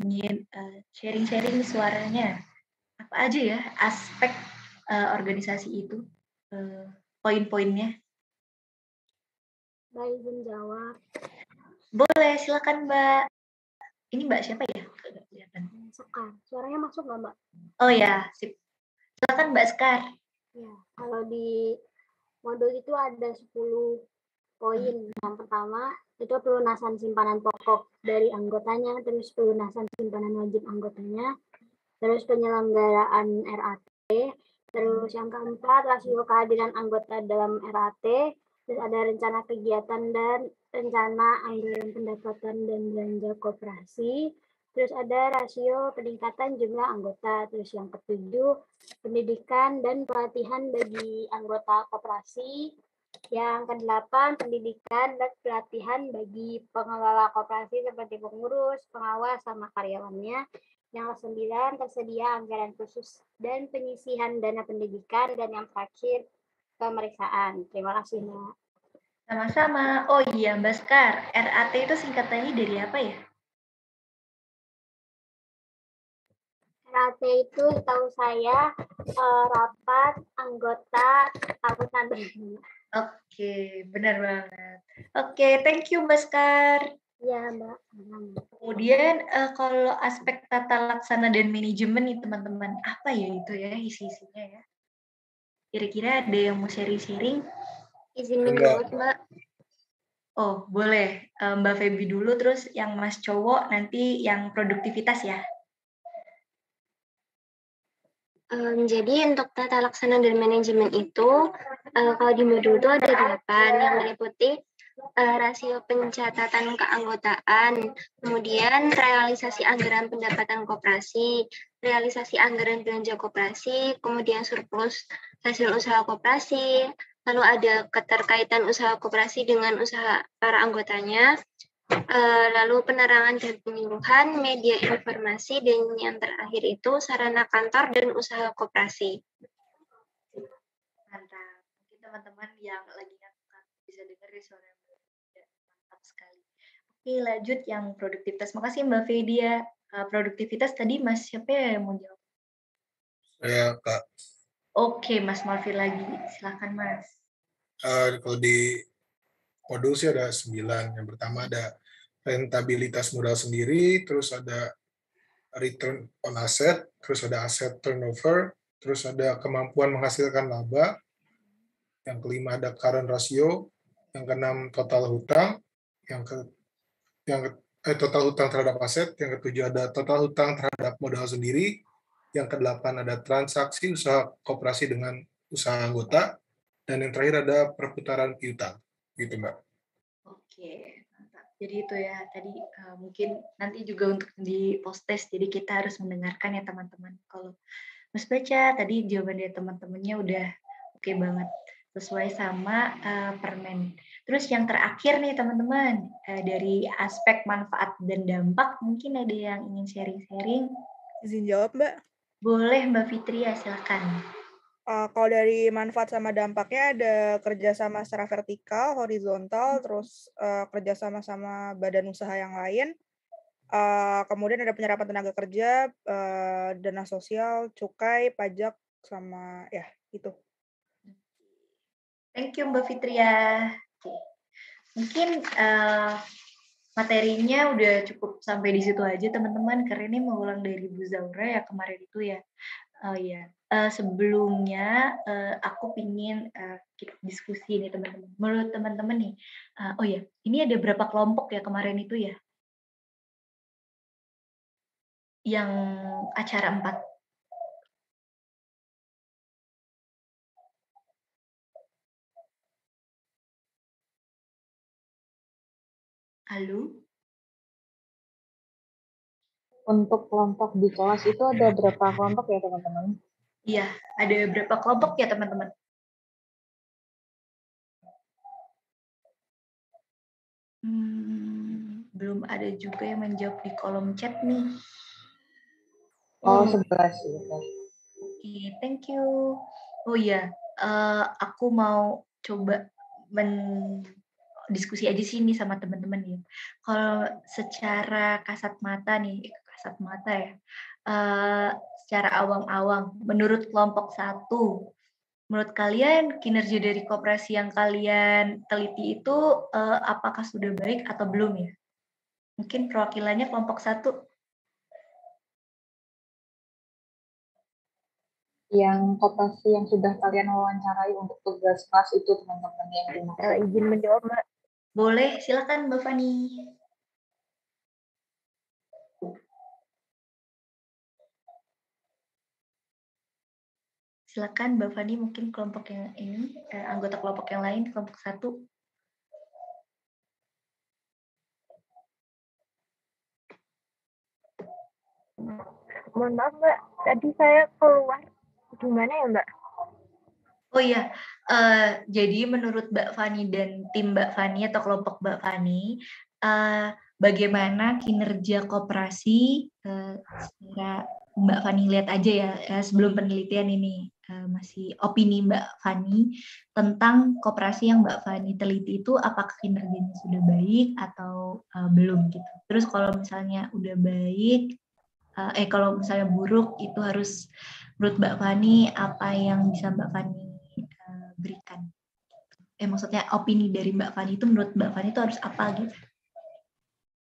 ingin sharing-sharing suaranya. Apa aja ya aspek organisasi itu, poin-poinnya? Mbak izin jawab. Boleh, silakan Mbak. Ini Mbak siapa ya? Nggak kelihatan. Sekar. Suaranya masuk nggak Mbak? Oh ya, sip. Silakan Mbak Sekar. Ya, kalau di modul itu ada 10 poin. Yang pertama itu pelunasan simpanan pokok dari anggotanya, terus pelunasan simpanan wajib anggotanya, terus penyelenggaraan RAT, terus yang keempat rasio kehadiran anggota dalam RAT, terus ada rencana kegiatan dan rencana anggaran pendapatan dan belanja koperasi, terus ada rasio peningkatan jumlah anggota, terus yang ketujuh pendidikan dan pelatihan bagi anggota koperasi, yang kedelapan pendidikan dan pelatihan bagi pengelola koperasi seperti pengurus, pengawas, sama karyawannya. Yang ke-9 tersedia anggaran khusus dan penyisihan dana pendidikan, dan yang terakhir pemeriksaan. Terima kasih Mbak. Sama-sama. Oh iya Mbak Sekar, RAT itu singkatannya dari apa ya? RAT itu tahu saya rapat anggota tahunan. Oke, benar banget. Oke, thank you Mbak Sekar. Ya Mbak. Kemudian kalau aspek tata laksana dan manajemen nih teman-teman, apa ya itu ya isi-isinya ya? Kira-kira ada yang mau sharing-sharing? Izin menjawab Mbak. Oh, boleh. Mbak Feby dulu, terus yang Mas Cowok, nanti yang produktivitas ya. Jadi untuk tata laksana dan manajemen itu, kalau di modul itu ada 8 yang meliputi rasio pencatatan keanggotaan, kemudian realisasi anggaran pendapatan koperasi, realisasi anggaran belanja koperasi, kemudian surplus hasil usaha koperasi, lalu ada keterkaitan usaha koperasi dengan usaha para anggotanya, lalu penerangan dan penyuluhan, media informasi, dan yang terakhir itu sarana kantor dan usaha koperasi. Mantap. Mungkin teman-teman yang lagi ngangkat bisa dengar suara mantap sekali. Oke, lanjut yang produktivitas. Makasih Mbak Fedia. Produktivitas tadi Mas siapa ya yang mau jawab? Saya Kak. Oke, Mas Malvi lagi. Silakan Mas. Kalau di modul sih ada 9. Yang pertama ada rentabilitas modal sendiri, terus ada return on asset, terus ada asset turnover, terus ada kemampuan menghasilkan laba, yang kelima ada current ratio, yang keenam total hutang, total hutang terhadap aset, yang ketujuh ada total hutang terhadap modal sendiri, yang kedelapan ada transaksi usaha koperasi dengan usaha anggota, dan yang terakhir ada perputaran piutang. Gitu Mbak. Oke, mantap. Jadi itu ya, tadi mungkin nanti juga untuk di post test, jadi kita harus mendengarkan ya teman-teman. Kalau Mas baca, tadi jawaban dari teman-temannya udah oke banget, sesuai sama permen. Terus yang terakhir nih teman-teman, dari aspek manfaat dan dampak, mungkin ada yang ingin sharing-sharing? Izin jawab Mbak? Boleh Mbak Fitria, silakan. Kalau dari manfaat sama dampaknya ada kerjasama secara vertikal, horizontal, terus kerjasama sama badan usaha yang lain, kemudian ada penyerapan tenaga kerja, dana sosial, cukai, pajak, sama ya itu. Thank you Mbak Fitria. Oke. Mungkin materinya udah cukup sampai di situ aja teman-teman, karena ini mengulang dari Bu Zaura ya kemarin itu ya. Oh iya, sebelumnya aku pingin kita diskusi nih teman-teman. Menurut teman-teman nih, oh ya, ini ada berapa kelompok ya kemarin itu ya? Yang acara 4. Halo? Untuk kelompok di kelas itu ada berapa kelompok ya teman-teman? Iya, ada berapa kelompok ya teman-teman? Belum ada juga yang menjawab di kolom chat nih. Oh, 11. Oke, thank you. Oh iya, aku mau coba diskusi aja sini sama teman-teman ya. Kalau secara kasat mata nih, kasat mata ya. Secara awam-awam, menurut kelompok 1, menurut kalian kinerja dari koperasi yang kalian teliti itu apakah sudah baik atau belum ya? Mungkin perwakilannya kelompok 1. Yang koperasi yang sudah kalian wawancarai untuk tugas kelas itu teman-teman yang dimaksud. Izin menjawab, Mbak. Boleh, silakan Mbak Fani. Silakan Mbak Fani, mungkin kelompok yang ini, anggota kelompok yang lain, kelompok 1. Mohon maaf, Mbak. Tadi saya keluar. Gimana ya, Mbak? Oh iya, jadi menurut Mbak Fani dan tim Mbak Fani atau kelompok Mbak Fani, bagaimana kinerja koperasi secara Mbak Fani lihat aja ya, sebelum penelitian ini, masih opini Mbak Fani tentang koperasi yang Mbak Fani teliti itu apakah kinerjanya sudah baik atau belum gitu. Terus kalau misalnya udah baik, kalau misalnya buruk itu harus menurut Mbak Fani apa yang bisa Mbak Fani berikan. Maksudnya opini dari Mbak Fani itu menurut Mbak Fani itu harus apa gitu.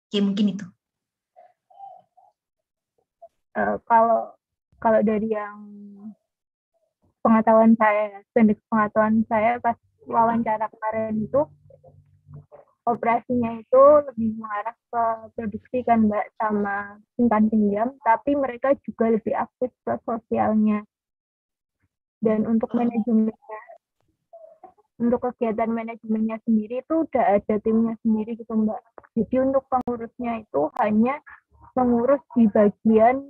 Oke, mungkin itu. Kalau dari yang pengetahuan saya, pendek pengetahuan saya pas wawancara kemarin itu, operasinya itu lebih mengarah ke produksi kan Mbak, sama simpan pinjam, tapi mereka juga lebih aktif ke sosialnya. Dan untuk manajemennya, untuk kegiatan manajemennya sendiri itu udah ada timnya sendiri gitu Mbak. Jadi untuk pengurusnya itu hanya mengurus di bagian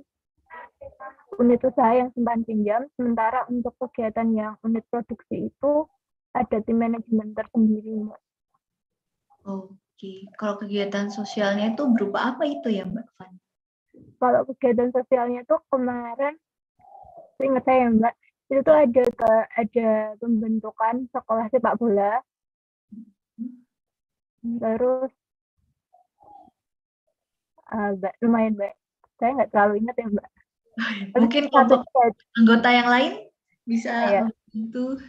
unit usaha yang simpan pinjam, sementara untuk kegiatan yang unit produksi itu ada tim manajemen tersendiri Mbak. Oke, kalau kegiatan sosialnya itu berupa apa itu ya Mbak Fan? Kalau kegiatan sosialnya itu kemarin, ingat saya Mbak, itu tuh ada pembentukan sekolah sepak bola, terus lumayan Mbak, saya nggak terlalu ingat ya Mbak. Mungkin kelompok anggota yang lain bisa membantu.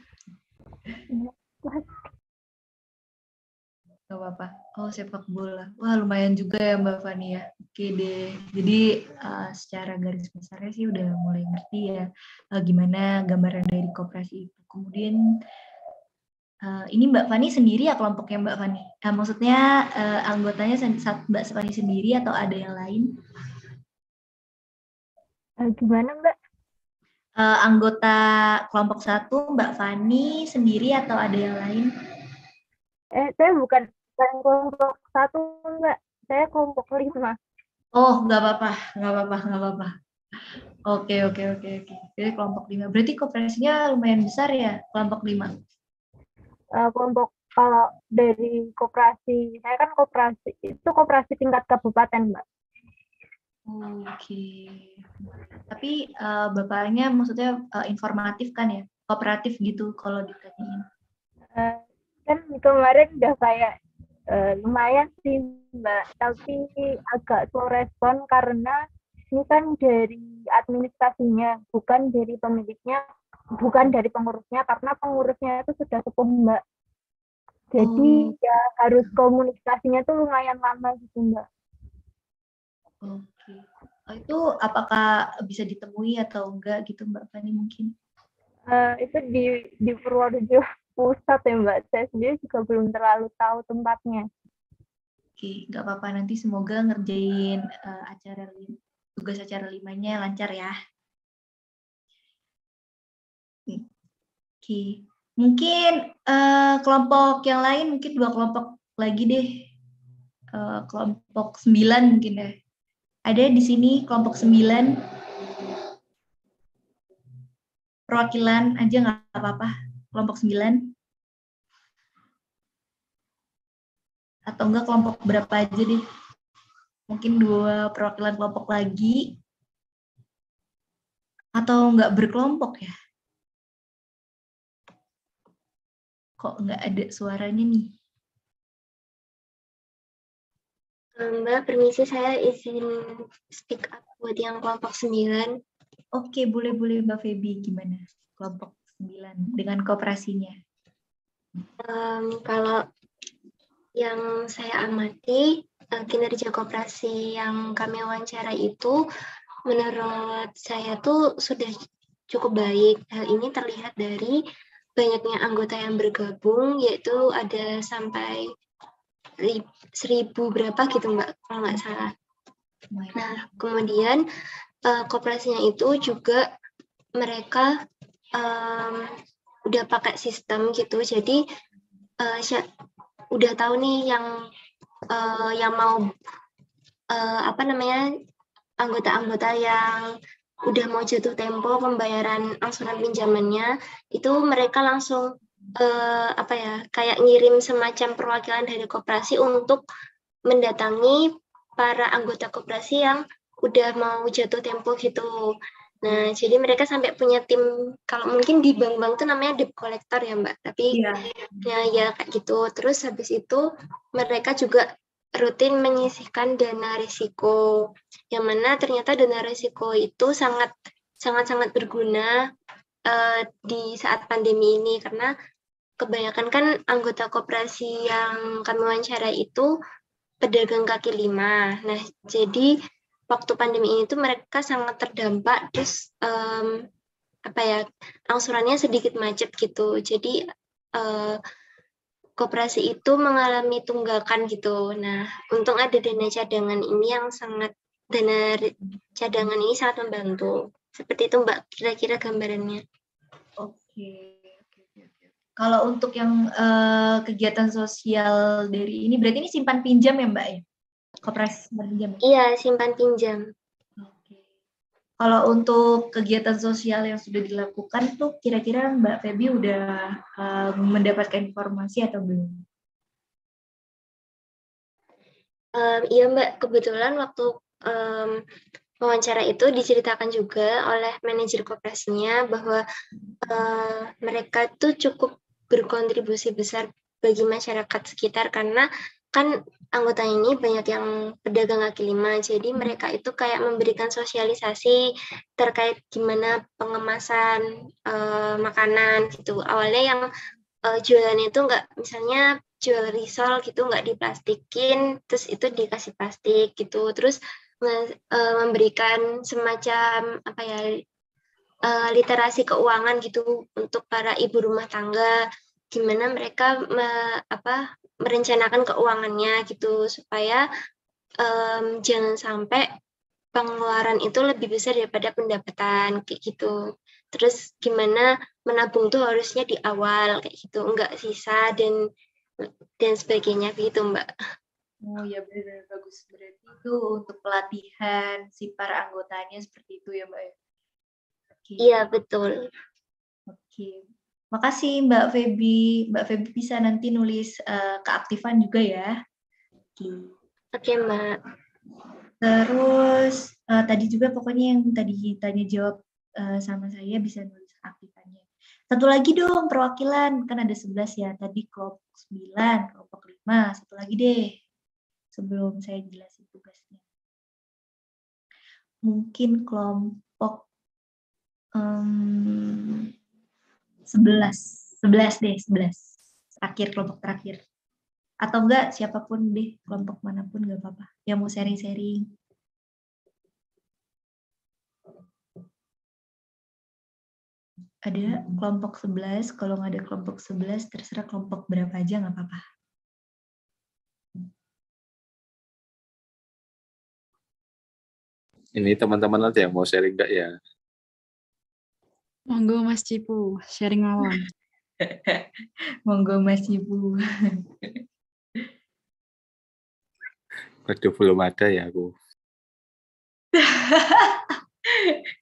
Gak apa-apa. Oh, sepak bola. Wah, lumayan juga ya Mbak Fani ya. Oke deh. Jadi secara garis besarnya sih udah mulai ngerti ya gimana gambaran dari koperasi itu. Kemudian ini Mbak Fani sendiri ya kelompoknya Mbak Fani? Maksudnya anggotanya Mbak Fani sendiri atau ada yang lain? Gimana Mbak? Anggota kelompok 1 Mbak Fani sendiri atau ada yang lain? Saya bukan kelompok 1 Mbak, saya kelompok 5. Oh, nggak apa-apa. Oke. Jadi kelompok 5. Berarti koperasinya lumayan besar ya, kelompok 5? Kelompok, kalau dari koperasi, saya kan koperasi tingkat kabupaten Mbak. Oke. Tapi Bapaknya maksudnya informatif kan ya? Kooperatif gitu kalau ditanyain. Kan kemarin udah kayak lumayan sih Mbak, tapi agak slow respon karena ini kan dari administrasinya, bukan dari pemiliknya, bukan dari pengurusnya, karena pengurusnya itu sudah sepuh Mbak. Jadi ya harus komunikasinya tuh lumayan lama gitu Mbak. Oke. Itu apakah bisa ditemui atau enggak gitu Mbak Fani mungkin? Itu di Purworejo pusat ya Mbak. Saya sendiri juga belum terlalu tahu tempatnya. Oke, nggak apa-apa, nanti semoga ngerjain tugas acara 5-nya lancar ya. Oke, mungkin kelompok yang lain, mungkin 2 kelompok lagi deh. Kelompok 9 mungkin deh. Ada di sini kelompok 9. Perwakilan aja nggak apa-apa, kelompok 9. Atau enggak kelompok berapa aja deh. Mungkin 2 perwakilan kelompok lagi. Atau enggak berkelompok ya? Kok enggak ada suaranya nih? Mbak, permisi saya izin speak up. buat yang kelompok 9. Oke, boleh Mbak Feby, gimana kelompok 9 dengan kooperasinya? Kalau yang saya amati, kinerja koperasi yang kami wawancara itu, menurut saya tuh sudah cukup baik. Hal ini terlihat dari banyaknya anggota yang bergabung, yaitu ada sampai 1.000 berapa gitu Mbak, kalau nggak salah. Nah, kemudian koperasinya itu juga mereka udah pakai sistem gitu, jadi udah tahu nih yang mau anggota-anggota yang udah mau jatuh tempo pembayaran angsuran pinjamannya, itu mereka langsung kayak ngirim semacam perwakilan dari koperasi untuk mendatangi para anggota koperasi yang udah mau jatuh tempo gitu. Nah, jadi mereka sampai punya tim, kalau mungkin di bank-bank tuh namanya debt collector ya Mbak, tapi ya kayak gitu. Terus habis itu mereka juga rutin menyisihkan dana risiko, yang mana ternyata dana risiko itu sangat berguna di saat pandemi ini, karena kebanyakan kan anggota koperasi yang kami wawancara itu pedagang kaki lima. Nah, jadi waktu pandemi ini tuh mereka sangat terdampak, terus angsurannya sedikit macet gitu. Jadi koperasi itu mengalami tunggakan gitu. Nah, untung ada dana cadangan ini sangat membantu. Seperti itu Mbak, kira-kira gambarannya. Oke. Kalau untuk yang kegiatan sosial dari ini, berarti ini simpan pinjam ya Mbak ya? Koperasi simpan pinjam? Iya, simpan pinjam. Oke. Kalau untuk kegiatan sosial yang sudah dilakukan tuh, kira-kira Mbak Feby udah mendapatkan informasi atau belum? Iya Mbak, kebetulan waktu wawancara itu diceritakan juga oleh manajer koperasinya bahwa mereka tuh cukup berkontribusi besar bagi masyarakat sekitar, karena kan anggota ini banyak yang pedagang kaki lima, jadi mereka itu kayak memberikan sosialisasi terkait gimana pengemasan makanan gitu. Awalnya yang jualannya itu nggak, misalnya jual risol gitu nggak diplastikin, terus itu dikasih plastik gitu, terus memberikan semacam literasi keuangan gitu untuk para ibu rumah tangga, gimana mereka merencanakan keuangannya gitu, supaya jangan sampai pengeluaran itu lebih besar daripada pendapatan kayak gitu. Terus gimana menabung tuh harusnya di awal kayak gitu, enggak sisa dan sebagainya gitu Mbak. Oh ya, benar, bagus. Berarti itu untuk pelatihan si para anggotanya seperti itu ya Mbak ya? Okay. Iya, betul. Oke. Makasih Mbak Feby. Mbak Feby bisa nanti nulis keaktifan juga ya. Oke, Mbak. Terus tadi juga pokoknya yang tadi tanya jawab sama saya bisa nulis keaktifannya. Satu lagi dong perwakilan, kan ada 11 ya. Tadi kelompok 9, kelompok 5. Satu lagi deh sebelum saya jelasin tugasnya. Mungkin kelompok 11 deh, 11. Terakhir, kelompok terakhir. Atau enggak, siapapun deh, kelompok manapun enggak apa-apa. Yang mau sharing-sharing. Ada kelompok 11, kalau nggak ada kelompok 11, terserah kelompok berapa aja nggak apa-apa. Ini teman-teman aja yang mau sharing enggak ya? Monggo Mas Cipu, sharing mawon. Monggo Mas Cipu. Waduh, belum ada ya aku.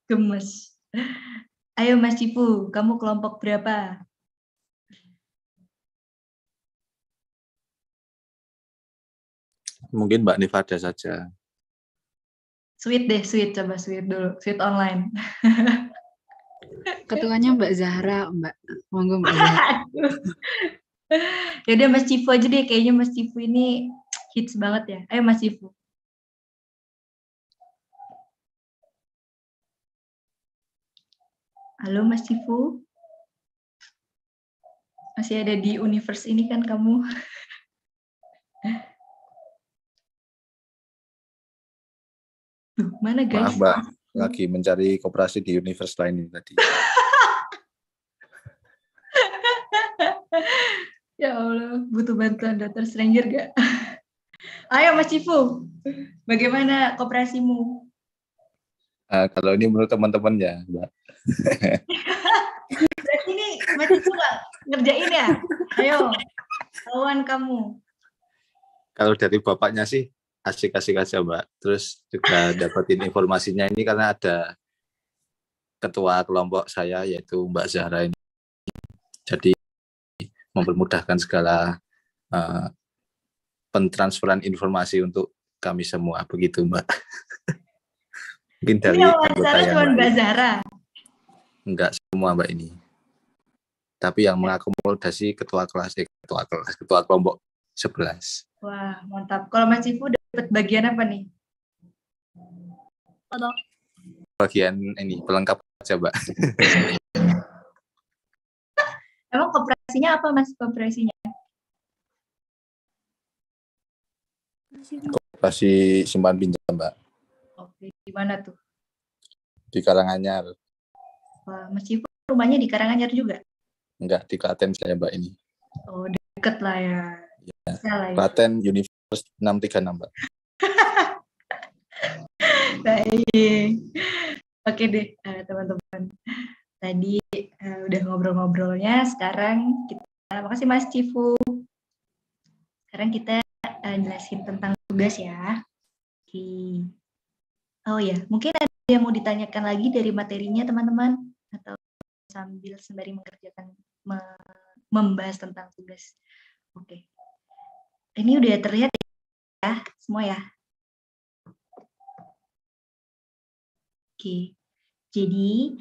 Gemes. Ayo Mas Cipu, kamu kelompok berapa? Mungkin Mbak Nifada saja. Sweet deh, sweet. Coba sweet dulu. Sweet online. Ketuanya Mbak Zahra, Mbak. Monggo Mbak Zahra. Yaudah Mas Cipu aja deh. Kayaknya Mas Cipu ini hits banget ya. Ayo Mas Cipu. Halo Mas Cifu. Masih ada di universe ini kan kamu? Duh, mana guys? Maaf Mbak, lagi mencari koperasi di universe lain ini tadi. Ya Allah, butuh bantuan Dr. Stranger gak? Ayo Mas Cifu, bagaimana kooperasimu? Kalau ini menurut teman-teman ya Mbak. Berarti ini Mas Cifu gak ngerjain ya? Ayo, lawan kamu. Kalau dari bapaknya sih asik-asik aja Mbak. Terus juga dapetin informasinya ini karena ada ketua kelompok saya yaitu Mbak Zahra ini. Jadi mempermudahkan segala pentransferan informasi untuk kami semua begitu Mbak. Mungkin dari Ini anggota wawancara yang cuma lain. Mbak Zahra. Enggak semua Mbak ini. Tapi yang mengakomodasi ketua kelompok 11. Wah, mantap. Kalau Mas Cifu dapat bagian apa nih? Bagian ini pelengkap aja Mbak. Emang kooperasinya apa Mas kooperasinya? Koperasi simpan pinjam Mbak. Oke, di mana tuh? Di Karanganyar. Wah, Mas Cifu rumahnya di Karanganyar juga? Enggak, di Klaten saya Mbak ini. Oh, deket lah ya. Bisa lah ya. Klaten Universe 636 Mbak. Baik. Oke deh, teman-teman. Tadi udah ngobrol-ngobrolnya, sekarang kita, makasih Mas Cifu. Sekarang kita jelasin tentang tugas ya. Oke. Oh ya, mungkin ada yang mau ditanyakan lagi dari materinya teman-teman? Atau sambil sembari mengerjakan, membahas tentang tugas. Oke. Ini udah terlihat ya, semua ya? Oke. Jadi,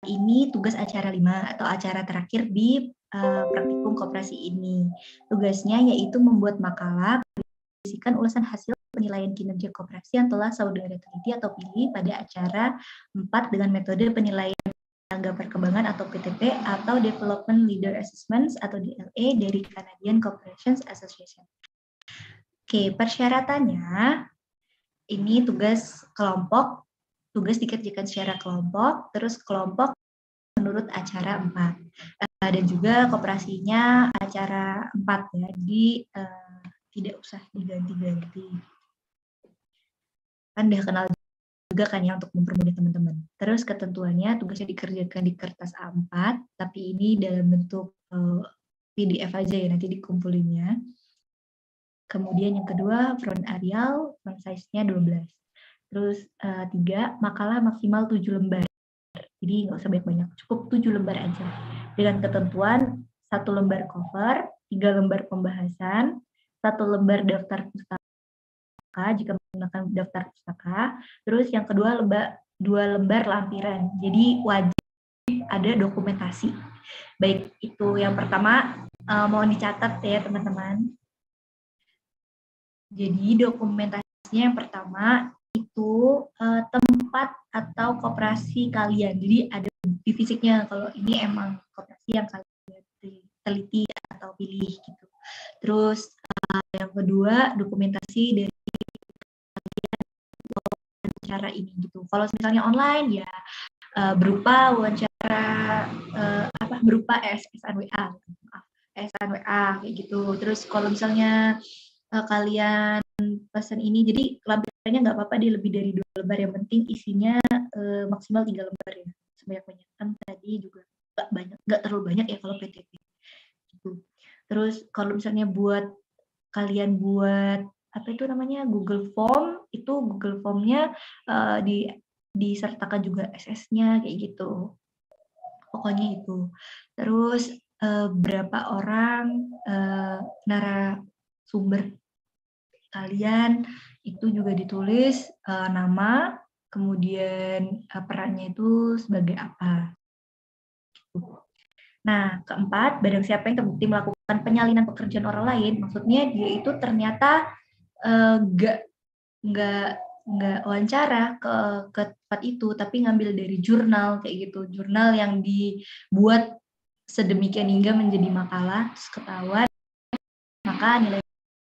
ini tugas acara 5 atau acara terakhir di praktikum koperasi ini. Tugasnya yaitu membuat makalah berisikan ulasan hasil penilaian kinerja koperasi yang telah saudara teliti atau pilih pada acara 4 dengan metode penilaian tangga perkembangan atau PTP atau Development Leader Assessments atau DLA dari Canadian Corporations Association. Oke, persyaratannya ini tugas kelompok, tugas dikerjakan secara kelompok, terus kelompok menurut acara 4. Dan juga koperasinya acara 4 ya, jadi tidak usah diganti-ganti. Kan udah kenal juga kan ya untuk mempermudah teman-teman. Terus ketentuannya tugasnya dikerjakan di kertas A4, tapi ini dalam bentuk PDF aja ya, nanti dikumpulinnya. Kemudian yang kedua, front Arial, font size-nya 12. Terus 3, makalah maksimal 7 lembar. Jadi nggak usah banyak-banyak, cukup 7 lembar aja. Dengan ketentuan 1 lembar cover, 3 lembar pembahasan, 1 lembar daftar pustaka jika menggunakan daftar pustaka. Terus yang kedua 2 lembar lampiran. Jadi wajib ada dokumentasi. Baik, itu yang pertama mohon dicatat ya teman-teman. Jadi dokumentasinya yang pertama itu tempat atau koperasi kalian. Jadi ada di fisiknya kalau ini emang koperasi yang kalian teliti atau pilih gitu. Terus yang kedua dokumentasi dari kalian wawancara ini gitu. Kalau misalnya online ya berupa wawancara berupa SMS WA, SMS WA kayak gitu. Terus kalau misalnya kalian pesan ini, jadi lampirannya nggak apa-apa dia lebih dari 2 lembar, yang penting isinya maksimal 3 lembar ya, sebanyak-banyak kan tadi juga nggak terlalu banyak ya kalau PTP gitu. Terus kalau misalnya buat kalian buat apa itu namanya Google Form, itu Google Formnya disertakan juga SS-nya kayak gitu, pokoknya itu. Terus berapa orang narasumber kalian itu juga ditulis nama, kemudian perannya itu sebagai apa. Nah, keempat, barang siapa yang terbukti melakukan penyalinan pekerjaan orang lain, maksudnya dia itu ternyata nggak nggak wawancara ke tempat itu, tapi ngambil dari jurnal kayak gitu, jurnal yang dibuat sedemikian hingga menjadi makalah, terus ketahuan, maka nilai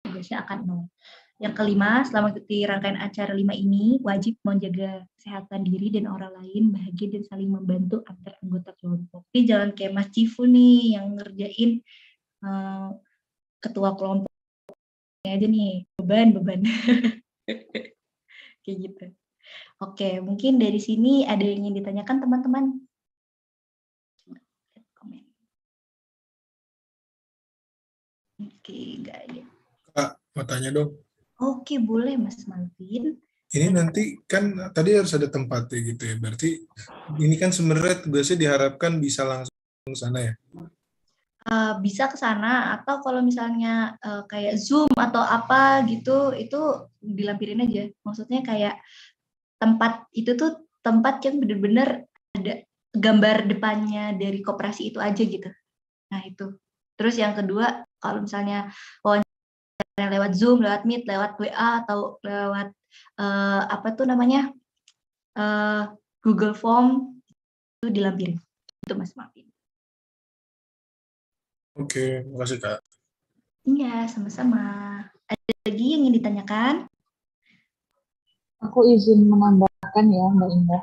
tugasnya akan 0. Yang kelima, selama mengikuti rangkaian acara 5 ini, wajib menjaga kesehatan diri dan orang lain, bahagia dan saling membantu antar anggota kelompok. Jadi jangan kayak Mas Cifu nih yang ngerjain ketua kelompok aja nih, beban. Kayak gitu. Oke, mungkin dari sini ada yang ingin ditanyakan teman-teman? Coba lihat komen. Oke, enggak ada. Kak, mau tanya dong. Oke, boleh Mas Malvin. Ini nanti kan tadi harus ada tempatnya gitu ya. Berarti ini kan sebenarnya tugasnya diharapkan bisa langsung ke sana ya. Bisa ke sana, atau kalau misalnya kayak Zoom atau apa gitu, itu dilampirin aja. Maksudnya kayak tempat itu tuh tempat yang benar-benar ada gambar depannya dari koperasi itu aja gitu. Nah itu. Terus yang kedua, kalau misalnya wawancara lewat Zoom, lewat Meet, lewat WA atau lewat apa tuh namanya Google Form, itu dilampirin. Itu Mas Marvin. Oke, makasih Kak. Iya, sama-sama. Ada lagi yang ingin ditanyakan? Aku izin menambahkan ya Mbak Indah.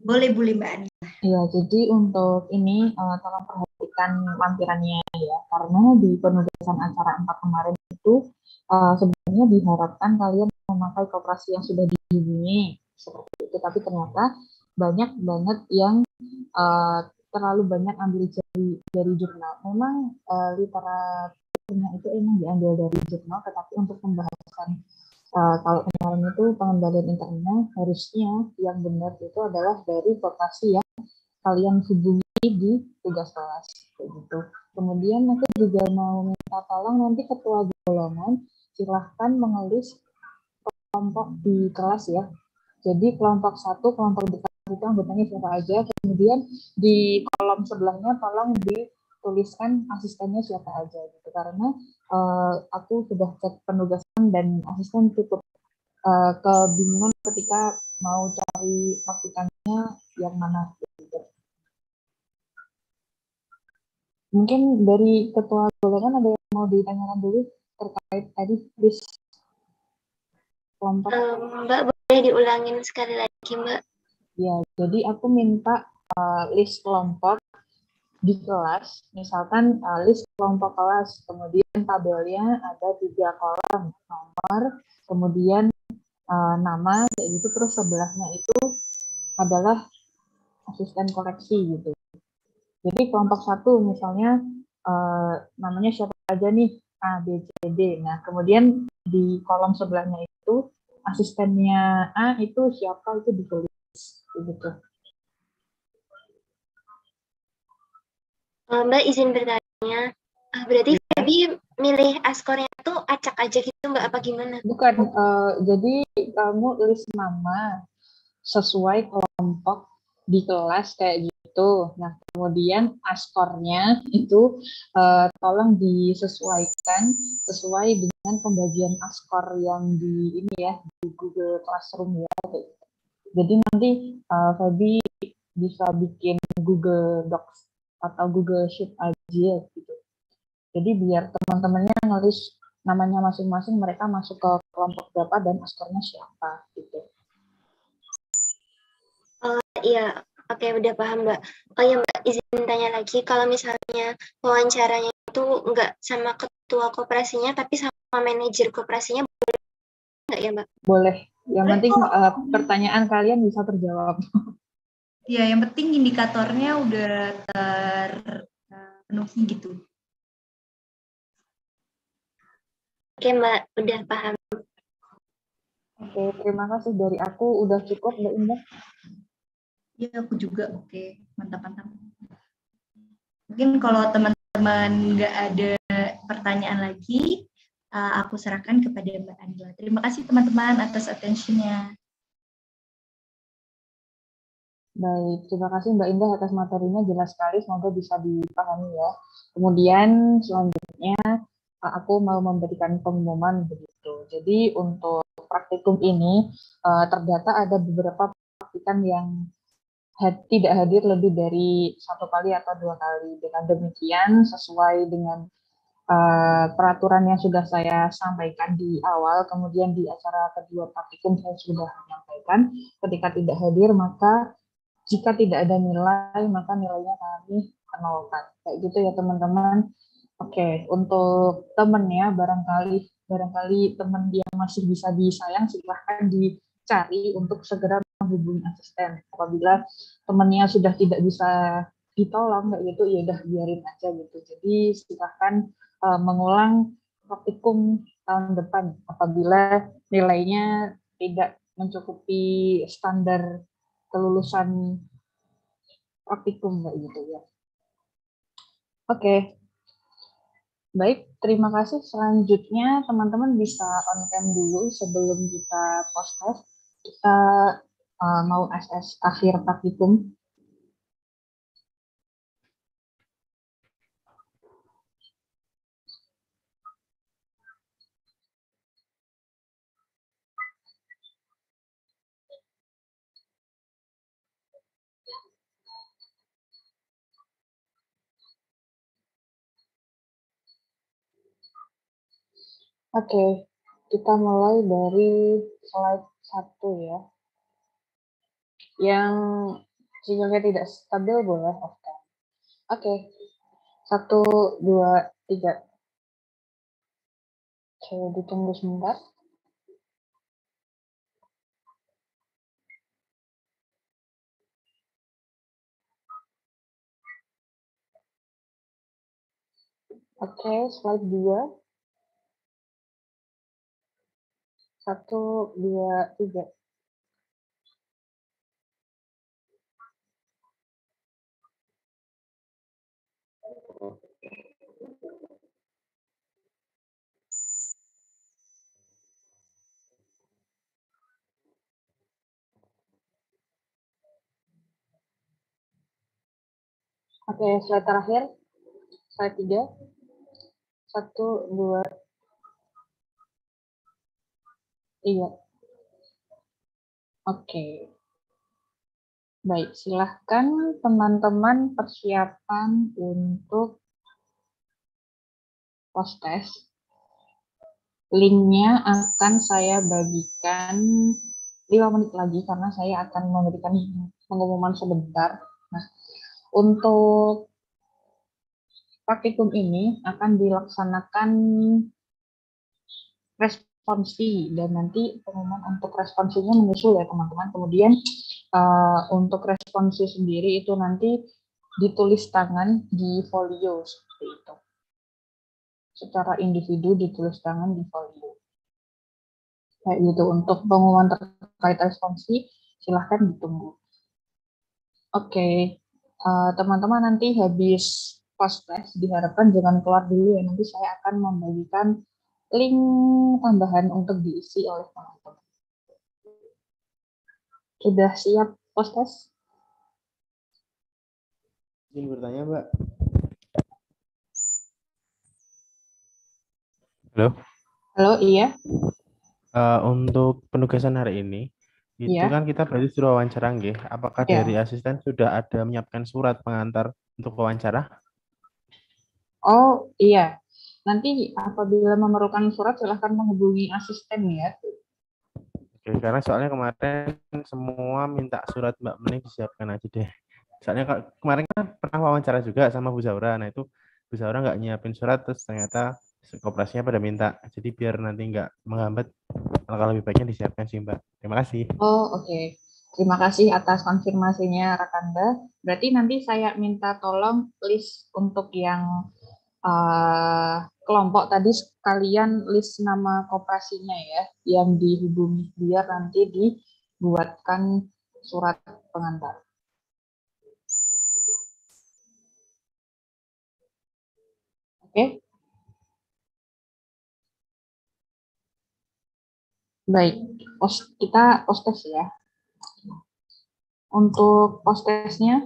Boleh Mbak Ani. Iya, jadi untuk ini tolong perhatikan lampirannya ya, karena di penugasan acara 4 kemarin itu sebenarnya diharapkan kalian memakai koperasi yang sudah dihubungi seperti itu, tapi ternyata banyak banget yang terlalu banyak ambil dari jurnal. Memang literaturnya itu emang diambil dari jurnal, tetapi untuk pembahasan kalau kemarin itu pengendalian internetnya harusnya yang benar itu adalah dari koperasi yang kalian hubungi di tugas kelas kayak gitu. Kemudian aku juga mau minta tolong nanti ketua golongan silahkan mengelis kelompok di kelas ya. Jadi kelompok 1, kelompok dekat itu anggotanya siapa aja. Kemudian di kolom sebelahnya tolong dituliskan asistennya siapa aja gitu. Karena aku sudah cek penugasan dan asisten cukup kebingungan ketika mau cari praktikannya yang mana gitu. Mungkin dari ketua golongan ada yang mau ditanyakan dulu terkait tadi list kelompok. Mbak boleh diulangin sekali lagi Mbak? Ya, jadi aku minta list kelompok di kelas, misalkan list kelompok kelas, kemudian tabelnya ada 3 kolom, nomor, kemudian nama, kayak gitu, terus sebelahnya itu adalah asisten koreksi gitu. Jadi kelompok 1 misalnya namanya siapa aja nih, A, B, C, D. Nah, kemudian di kolom sebelahnya itu asistennya A itu siapa itu ditulis gitu. Mbak izin bertanya, berarti Feby milih askornya tuh acak aja gitu Mbak, apa gimana? Bukan, jadi kamu list nama sesuai kelompok di kelas kayak gitu. Nah, kemudian askornya itu tolong disesuaikan sesuai dengan pembagian askor yang di ini ya, di Google Classroom ya. Jadi nanti Feby bisa bikin Google Docs atau Google Sheet aja gitu. Jadi biar teman-temannya ngelis namanya masing-masing, mereka masuk ke kelompok berapa dan askornya siapa gitu. Iya, oke udah paham Mbak. Oh ya Mbak, izin tanya lagi, kalau misalnya wawancaranya itu nggak sama ketua koperasinya, tapi sama manajer koperasinya, boleh nggak ya Mbak? Boleh. Yang penting pertanyaan kalian bisa terjawab. Ya, yang penting indikatornya udah terpenuhi gitu. Oke Mbak, udah paham. Oke, terima kasih dari aku. Udah cukup Mbak Indah? Ya, aku juga. Oke, mantap-mantap. Mungkin kalau teman-teman nggak ada pertanyaan lagi, aku serahkan kepada Mbak Anila. Terima kasih teman-teman atas attention-nya. Baik, terima kasih Mbak Indah atas materinya, jelas sekali, semoga bisa dipahami ya. Kemudian selanjutnya aku mau memberikan pengumuman begitu. Jadi untuk praktikum ini terdata ada beberapa praktikan yang tidak hadir lebih dari 1 kali atau 2 kali. Dengan demikian, sesuai dengan peraturan yang sudah saya sampaikan di awal, kemudian di acara kedua praktikum saya sudah menyampaikan, ketika tidak hadir maka jika tidak ada nilai, maka nilainya kami nolkan. Kayak gitu ya teman-teman. Oke, untuk temennya barangkali teman yang masih bisa disayang silahkan dicari untuk segera menghubungi asisten. Apabila temannya sudah tidak bisa ditolong kayak gitu, ya udah biarin aja gitu. Jadi silahkan mengulang praktikum tahun depan apabila nilainya tidak mencukupi standar kelulusan praktikum kayak gitu ya. Oke. Baik, terima kasih. Selanjutnya teman-teman bisa on cam dulu sebelum kita post test. Kita mau SS akhir praktikum. Oke, kita mulai dari slide 1 ya. Yang sinyalnya tidak stabil boleh off cam. Oke, 1, 2, 3. Saya ditunggu sebentar. Oke, slide 2. 1, 2, 3. Oke, slide terakhir. Slide 3. 1, 2, 3. Oke. Baik, silahkan teman-teman persiapan untuk post test. Linknya akan saya bagikan 5 menit lagi karena saya akan memberikan pengumuman sebentar. Nah, untuk praktikum ini akan dilaksanakan responsi dan nanti pengumuman untuk responsinya menyusul ya teman-teman. Kemudian untuk responsi sendiri itu nanti ditulis tangan di folio seperti itu. Secara individu ditulis tangan di folio. Kayak gitu. Untuk pengumuman terkait responsi silahkan ditunggu. Oke, teman-teman nanti habis post test diharapkan jangan keluar dulu ya. Nanti saya akan membagikan link tambahan untuk diisi oleh teman-teman. Sudah siap post test? Izin bertanya, Mbak. Halo. Halo, iya. Untuk penugasan hari ini, itu kan kita berarti suruh wawancara nggih. Apakah dari asisten sudah ada menyiapkan surat pengantar untuk wawancara? Oh iya, nanti apabila memerlukan surat silahkan menghubungi asisten ya. Oke, karena soalnya kemarin semua minta surat Mbak Meni disiapkan aja deh. Soalnya kemarin kan pernah wawancara juga sama Bu Zaura. Nah itu Bu Zaura nggak nyiapin surat, terus ternyata koperasinya pada minta. Jadi biar nanti nggak menghambat, kalau lebih baiknya disiapkan sih Mbak. Terima kasih. Oh oke. Terima kasih atas konfirmasinya Rakanda. Berarti nanti saya minta tolong list untuk yang kelompok tadi sekalian list nama koperasinya ya yang dihubungi biar nanti dibuatkan surat pengantar. Oke. Baik, kita post test ya. Untuk post testnya